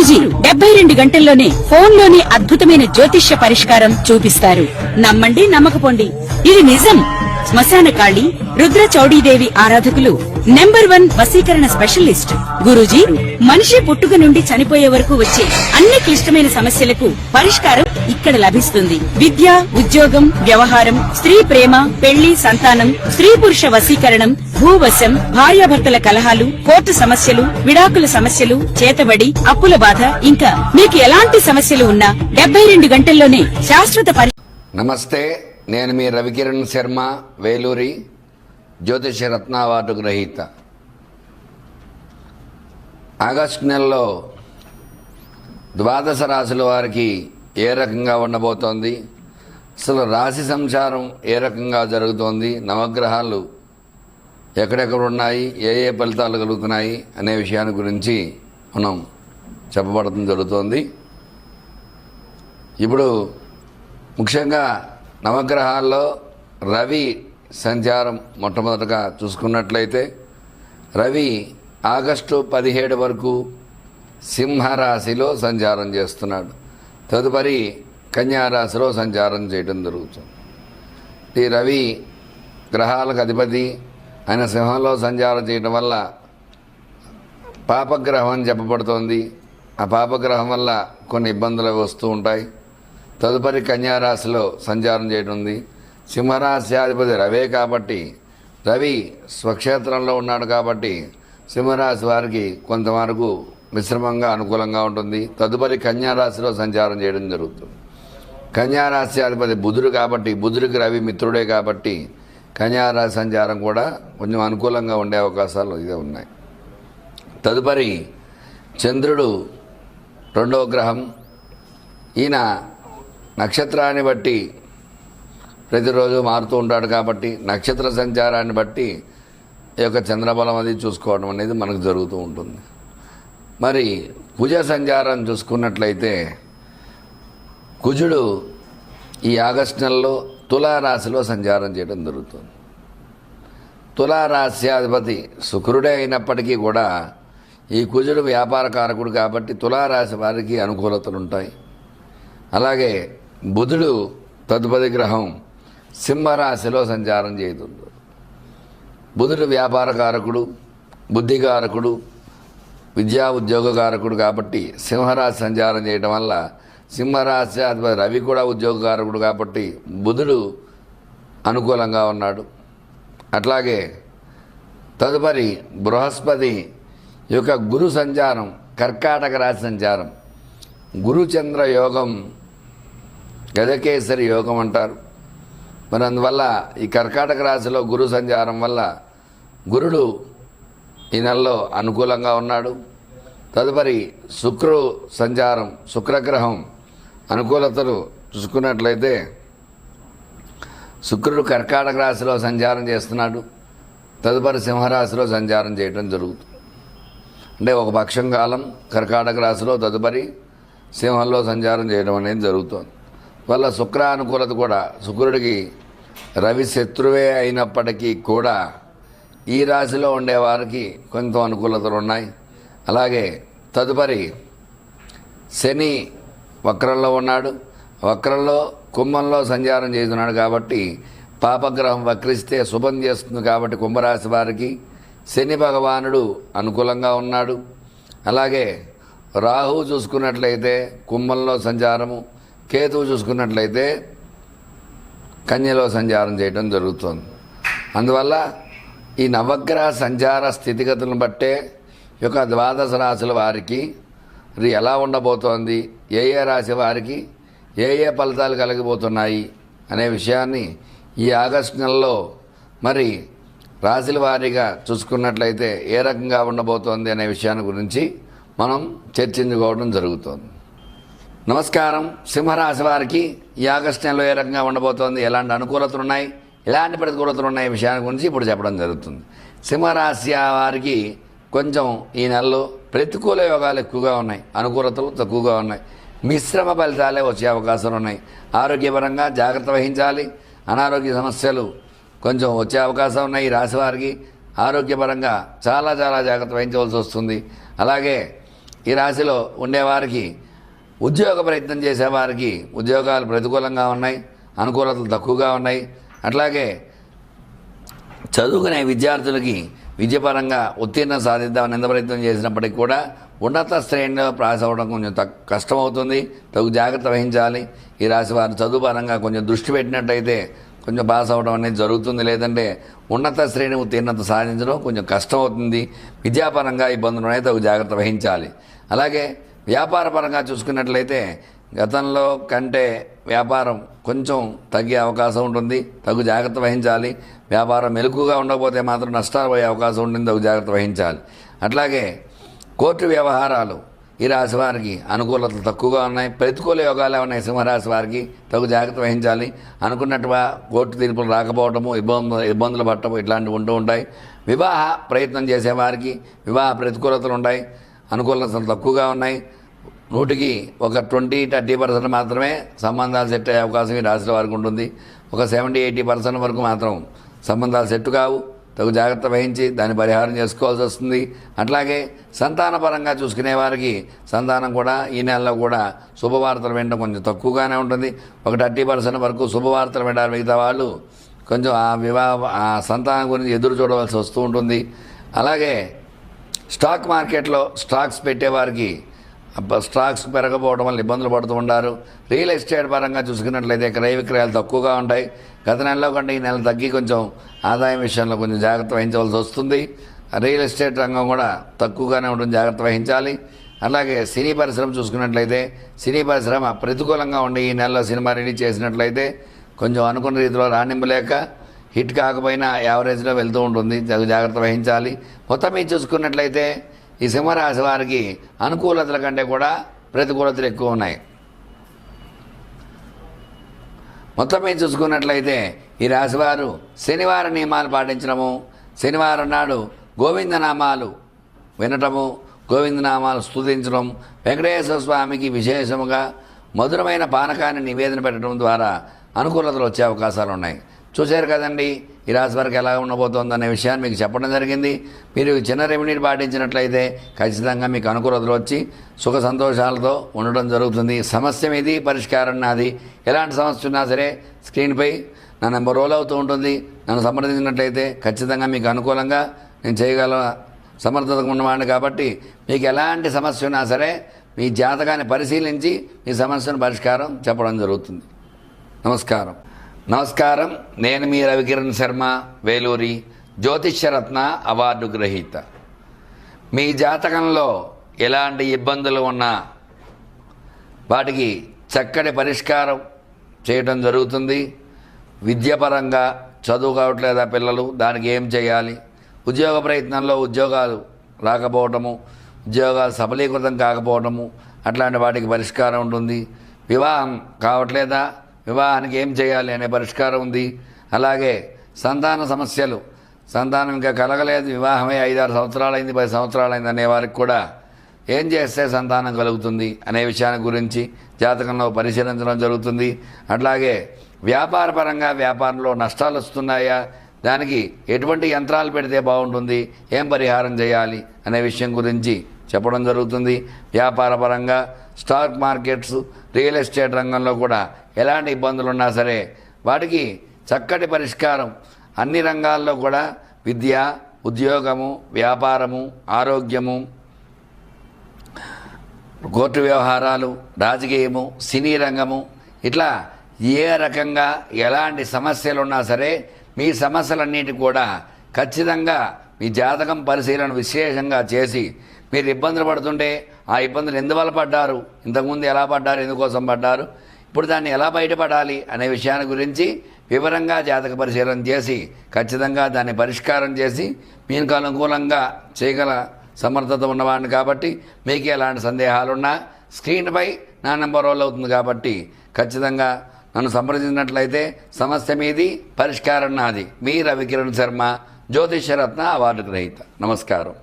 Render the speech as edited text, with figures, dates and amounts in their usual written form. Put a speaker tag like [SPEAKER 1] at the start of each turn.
[SPEAKER 1] గురూజీ 72 గంటల్లోనే ఫోన్లోని అద్భుతమైన జ్యోతిష్య పరిష్కారం చూపిస్తారు. నమ్మండి, నమ్మకపోండి, ఇది నిజం. శ్మశాన కాళి రుద్ర చౌడీదేవి ఆరాధకులు నంబర్ 1 వశీకరణ స్పెషలిస్ట్. గురూజీ మనిషి పుట్టుక నుండి చనిపోయే వరకు వచ్చే అన్ని క్లిష్టమైన సమస్యలకు పరిష్కారం ఇక్కడ లభిస్తుంది. విద్య, ఉద్యోగం, వ్యవహారం, స్త్రీ ప్రేమ, పెళ్లి, సంతానం, స్త్రీ పురుష వశీకరణం, భూవశం, భార్యాభర్తల కలహాలు, కోర్టు సమస్యలు, విడాకుల సమస్యలు, చేతబడి, అప్పుల బాధ, ఇంకా మీకు ఎలాంటి సమస్యలు ఉన్నా 72 గంటల్లోనే శాశ్వత
[SPEAKER 2] నమస్తే, నేను మీ రవికిరణ్ శర్మ, వేలూరి, జ్యోతిష రత్న అవార్డు గ్రహీత. ఆగస్టు నెలలో ద్వాదశ రాశుల వారికి ఏ రకంగా ఉండబోతోంది, అసలు రాశి సంచారం ఏ రకంగా జరుగుతోంది, నవగ్రహాలు ఎక్కడెక్కడ ఉన్నాయి, ఏ ఏ ఫలితాలు కలుగుతున్నాయి అనే విషయాన్ని గురించి మనం చెప్పబడటం జరుగుతోంది. ఇప్పుడు ముఖ్యంగా నవగ్రహాల్లో రవి సంచారం మొట్టమొదటగా చూసుకున్నట్లయితే రవి ఆగస్టు 17 వరకు సింహరాశిలో సంచారం చేస్తున్నాడు. తదుపరి కన్యారాశిలో సంచారం చేయడం జరుగుతుంది. ఈ రవి గ్రహాలకు అధిపతి ఆయన సింహంలో సంచారం చేయడం వల్ల పాపగ్రహం అని చెప్పబడుతోంది. ఆ పాపగ్రహం వల్ల కొన్ని ఇబ్బందులు వస్తూ ఉంటాయి. తదుపరి కన్యారాశిలో సంచారం చేయడం ఉంది. సింహరాశ్యాధిపతి రవే కాబట్టి రవి స్వక్షేత్రంలో ఉన్నాడు కాబట్టి సింహరాశి వారికి కొంతవరకు మిశ్రమంగా అనుకూలంగా ఉంటుంది. తదుపరి కన్యారాశిలో సంచారం చేయడం జరుగుతుంది. కన్యారాశ్యాధిపతి బుధుడు కాబట్టి బుధుడికి రవి మిత్రుడే కాబట్టి కన్యారాశి సంచారం కూడా కొంచెం అనుకూలంగా ఉండే అవకాశాలు ఇదే ఉన్నాయి. తదుపరి చంద్రుడు 2వ గ్రహం. ఈయన నక్షత్రాన్ని బట్టి ప్రతిరోజు మారుతూ ఉంటాడు కాబట్టి నక్షత్ర సంచారాన్ని బట్టి ఈ యొక్క చంద్రబలం అది చూసుకోవడం అనేది మనకు జరుగుతూ ఉంటుంది. మరి కుజ సంచారం చూసుకున్నట్లయితే కుజుడు ఈ ఆగస్టు నెలలో తులారాశిలో సంచారం చేయడం జరుగుతుంది. తులారాశ్యాధిపతి శుక్రుడే అయినప్పటికీ కూడా ఈ కుజుడు వ్యాపార కారకుడు కాబట్టి తులారాశి వారికి అనుకూలతలు ఉంటాయి. అలాగే బుధుడు తదుపరి గ్రహం సింహరాశిలో సంచారం చేస్తుంది. బుధుడు వ్యాపారకారకుడు, బుద్ధికారకుడు, విద్యా ఉద్యోగకారకుడు కాబట్టి సింహరాశి సంచారం చేయడం వల్ల సింహరాశి అధిపతి రవి కూడా ఉద్యోగకారకుడు కాబట్టి బుధుడు అనుకూలంగా ఉన్నాడు. అట్లాగే తదుపరి బృహస్పతి యొక్క గురు సంచారం కర్కాటక రాశి సంచారం. గురుచంద్ర యోగం గజకేసరి యోగం అంటారు. మరి అందువల్ల ఈ కర్కాటక రాశిలో గురు సంచారం వల్ల గురుడు ఈ నెలలో అనుకూలంగా ఉన్నాడు. తదుపరి శుక్రు సంచారం, శుక్రగ్రహం అనుకూలతలు చూసుకున్నట్లయితే శుక్రుడు కర్కాటక రాశిలో సంచారం చేస్తున్నాడు. తదుపరి సింహరాశిలో సంచారం చేయడం జరుగుతుంది. అంటే ఒక పక్షం కాలం కర్కాటక రాశిలో తదుపరి సింహంలో సంచారం చేయడం అనేది జరుగుతుంది. వల్ల శుక్ర అనుకూలత కూడా శుక్రుడికి రవి శత్రువే అయినప్పటికీ కూడా ఈ రాశిలో ఉండేవారికి కొంత అనుకూలతలు ఉన్నాయి. అలాగే తదుపరి శని వక్రంలో ఉన్నాడు. వక్రంలో కుంభంలో సంచారం చేస్తున్నాడు కాబట్టి పాపగ్రహం వక్రిస్తే శుభం చేస్తుంది కాబట్టి కుంభరాశి వారికి శని భగవానుడు అనుకూలంగా ఉన్నాడు. అలాగే రాహువు చూసుకున్నట్లయితే కుంభంలో సంచారము, కేతువు చూసుకున్నట్లయితే కన్యలో సంచారం చేయడం జరుగుతుంది. అందువల్ల ఈ నవగ్రహ సంచార స్థితిగతులను బట్టే ఈ యొక్క ద్వాదశ రాశుల వారికి ఇది ఎలా ఉండబోతోంది, ఏ ఏ రాశి వారికి ఏ ఏ ఫలితాలు కలిగిపోతున్నాయి అనే విషయాన్ని ఈ ఆగస్టు నెలలో మరి రాశుల వారీగా చూసుకున్నట్లయితే ఏ రకంగా ఉండబోతోంది అనే విషయాన్ని గురించి మనం చర్చించుకోవడం జరుగుతోంది. నమస్కారం. సింహరాశి వారికి ఈ ఆగస్టు నెలలో ఏ రకంగా ఉండబోతోంది, ఎలాంటి అనుకూలతలు ఉన్నాయి, ఎలాంటి ప్రతికూలతలు ఉన్నాయి విషయాన్ని గురించి ఇప్పుడు చెప్పడం జరుగుతుంది. సింహరాశి వారికి కొంచెం ఈ నెలలో ప్రతికూల యోగాలు ఎక్కువగా ఉన్నాయి, అనుకూలతలు తక్కువగా ఉన్నాయి. మిశ్రమ ఫలితాలే వచ్చే అవకాశాలు ఉన్నాయి. ఆరోగ్యపరంగా జాగ్రత్త వహించాలి. అనారోగ్య సమస్యలు కొంచెం వచ్చే అవకాశం ఉన్నాయి. ఈ రాశి వారికి ఆరోగ్యపరంగా చాలా చాలా జాగ్రత్త వహించవలసి వస్తుంది. అలాగే ఈ రాశిలో ఉండేవారికి ఉద్యోగ ప్రయత్నం చేసేవారికి ఉద్యోగాలు ప్రతికూలంగా ఉన్నాయి, అనుకూలతలు తక్కువగా ఉన్నాయి. అట్లాగే చదువుకునే విద్యార్థులకి విద్యపరంగా ఉత్తీర్ణం సాధిద్దామని ఎంత ప్రయత్నం చేసినప్పటికీ కూడా ఉన్నత శ్రేణిలో పాస్ అవ్వడం కొంచెం కష్టమవుతుంది. తగు జాగ్రత్త వహించాలి. ఈ రాశి వారు చదువు పరంగా కొంచెం దృష్టి పెట్టినట్టయితే కొంచెం పాస్ అవ్వడం అనేది జరుగుతుంది. లేదంటే ఉన్నత శ్రేణి ఉత్తీర్ణత సాధించడం కొంచెం కష్టం అవుతుంది. విద్యాపరంగా ఇబ్బందులు ఉన్నాయి, తగు జాగ్రత్త వహించాలి. అలాగే వ్యాపార పరంగా చూసుకున్నట్లయితే గతంలో కంటే వ్యాపారం కొంచెం తగ్గే అవకాశం ఉంటుంది, తగు జాగ్రత్త వహించాలి. వ్యాపారం మెలకుగా ఉండకపోతే మాత్రం నష్టాలు పోయే అవకాశం ఉంటుంది, తగు జాగ్రత్త వహించాలి. అట్లాగే కోర్టు వ్యవహారాలు ఈ రాశి వారికి అనుకూలతలు తక్కువగా ఉన్నాయి, ప్రతికూల యోగాలు ఉన్నాయి. సింహరాశి వారికి తగు జాగ్రత్త వహించాలి. అనుకున్నట్టుగా కోర్టు తీర్పులు రాకపోవడము, ఇబ్బందులు పట్టడం ఇట్లాంటివి ఉంటూ ఉంటాయి. వివాహ ప్రయత్నం చేసేవారికి వివాహ ప్రతికూలతలు ఉంటాయి, అనుకూలతలు తక్కువగా ఉన్నాయి. 100కి ఒక 20-30% మాత్రమే సంబంధాలు సెట్ అయ్యే అవకాశం ఈ రాశుల వారికి ఉంటుంది. ఒక 70-80% వరకు మాత్రం సంబంధాలు సెట్ కావు. తగు జాగ్రత్త వహించి దాన్ని పరిహారం చేసుకోవాల్సి వస్తుంది. అట్లాగే సంతానపరంగా చూసుకునే వారికి సంతానం కూడా ఈ నెలలో కూడా శుభవార్తలు వినడం కొంచెం తక్కువగానే ఉంటుంది. ఒక 30% వరకు శుభవార్తలు వింటారు. మిగతా వాళ్ళు కొంచెం ఆ సంతానం గురించి ఎదురు చూడవలసి వస్తూ ఉంటుంది. అలాగే స్టాక్ మార్కెట్లో స్టాక్స్ పెట్టేవారికి స్టాక్స్ పెరగకపోవడం వల్ల ఇబ్బందులు పడుతూ ఉంటారు. రియల్ ఎస్టేట్ పరంగా చూసుకున్నట్లయితే క్రయ విక్రయాలు తక్కువగా ఉంటాయి. గత నెలలో కంటే ఈ నెల తగ్గి కొంచెం ఆదాయం విషయంలో కొంచెం జాగ్రత్త వహించవలసి వస్తుంది. రియల్ ఎస్టేట్ రంగం కూడా తక్కువగానే ఉంటుంది, జాగ్రత్త వహించాలి. అలాగే సినీ పరిశ్రమ చూసుకున్నట్లయితే సినీ పరిశ్రమ ప్రతికూలంగా ఉండి ఈ నెలలో సినిమా రిలీజ్ చేసినట్లయితే కొంచెం అనుకున్న రీతిలో రాణింపలేక హిట్ కాకపోయినా యావరేజ్లో వెళ్తూ ఉంటుంది, జాగ్రత్త వహించాలి. మొత్తం మీద చూసుకున్నట్లయితే ఈ సింహరాశి వారికి అనుకూలతల కంటే కూడా ప్రతికూలతలు ఎక్కువ ఉన్నాయి. మొత్తం మీద చూసుకున్నట్లయితే ఈ రాశివారు శనివారం నియమాలు పాటించడము, శనివారం నాడు గోవిందనామాలు వినటము, గోవిందనామాలు స్తుతించడం, వెంకటేశ్వర స్వామికి విశేషముగా మధురమైన పానకాన్ని నివేదన పెట్టడం ద్వారా అనుకూలతలు వచ్చే అవకాశాలు ఉన్నాయి. చూశారు కదండి ఈ రాశి వారికి ఎలా ఉండబోతోందనే విషయాన్ని మీకు చెప్పడం జరిగింది. మీరు చిన్న రెమెడీని పాటించినట్లయితే ఖచ్చితంగా మీకు అనుకూలతలు వచ్చి సుఖ సంతోషాలతో ఉండడం జరుగుతుంది. సమస్య మీది, పరిష్కారం నాది. ఎలాంటి సమస్య ఉన్నా సరే స్క్రీన్పై నా నెంబర్ రోల్ అవుతూ ఉంటుంది. నన్ను సంప్రదించినట్లయితే ఖచ్చితంగా మీకు అనుకూలంగా నేను చేయగల సమర్థత ఉన్నవాడిని. కాబట్టి మీకు ఎలాంటి సమస్య ఉన్నా సరే మీ జాతకాన్ని పరిశీలించి మీ సమస్యను పరిష్కారం చెప్పడం జరుగుతుంది. నమస్కారం. నేను మీ రవికిరణ్ శర్మ, వేలూరి, జ్యోతిష్యరత్న అవార్డు గ్రహీత. మీ జాతకంలో ఎలాంటి ఇబ్బందులు ఉన్నా వాటికి చక్కటి పరిష్కారం చేయడం జరుగుతుంది. విద్యాపరంగా చదువు కావట్లేదా పిల్లలు, దానికి ఏం చేయాలి, ఉద్యోగ ప్రయత్నంలో ఉద్యోగాలు రాకపోవటము, ఉద్యోగాలు సఫలీకృతం కాకపోవటము, అట్లాంటి వాటికి పరిష్కారం ఉంటుంది. వివాహం కావట్లేదా, వివాహానికి ఏం చేయాలి అనే పరిష్కారం ఉంది. అలాగే సంతాన సమస్యలు, సంతానం ఇంకా కలగలేదు, వివాహమై 5-6 సంవత్సరాలైంది, 10 సంవత్సరాలైంది అనే వారికి కూడా ఏం చేస్తే సంతానం కలుగుతుంది అనే విషయాన్ని గురించి జాతకంలో పరిశీలించడం జరుగుతుంది. అట్లాగే వ్యాపార పరంగా వ్యాపారంలో నష్టాలు వస్తున్నాయా, దానికి ఎటువంటి యంత్రాలు పెడితే బాగుంటుంది, ఏం పరిహారం చేయాలి అనే విషయం గురించి చెప్పడం జరుగుతుంది. వ్యాపార పరంగా స్టాక్ మార్కెట్స్, రియల్ ఎస్టేట్ రంగంలో కూడా ఎలాంటి ఇబ్బందులు ఉన్నా సరే వాటికి చక్కటి పరిష్కారం అన్ని రంగాల్లో కూడా విద్య, ఉద్యోగము, వ్యాపారము, ఆరోగ్యము, కోర్టు వ్యవహారాలు, రాజకీయము, సినీ రంగము, ఇట్లా ఏ రకంగా ఎలాంటి సమస్యలు ఉన్నా సరే మీ సమస్యలన్నిటి కూడా ఖచ్చితంగా మీ జాతకం పరిశీలన విశేషంగా చేసి మీరు ఇబ్బందులు పడుతుంటే ఆ ఇబ్బందులు ఎందువల్ల పడ్డారు, ఇంతకుముందు ఎలా పడ్డారు, ఎందుకోసం పడ్డారు, ఇప్పుడు దాన్ని ఎలా బయటపడాలి అనే విషయాన్ని గురించి వివరంగా జాతక పరిశీలన చేసి ఖచ్చితంగా దాన్ని పరిష్కారం చేసి మీకు అనుకూలంగా చేయగల సమర్థత ఉన్నవాడిని. కాబట్టి మీకు ఎలాంటి సందేహాలున్నా స్క్రీన్పై నా నెంబర్ రోల్ అవుతుంది. కాబట్టి ఖచ్చితంగా నన్ను సంప్రదించినట్లయితే సమస్య మీది, పరిష్కారం నాది. మీ రవికిరణ్ శర్మ, జ్యోతిష్యరత్న అవార్డు గ్రహీత. నమస్కారం.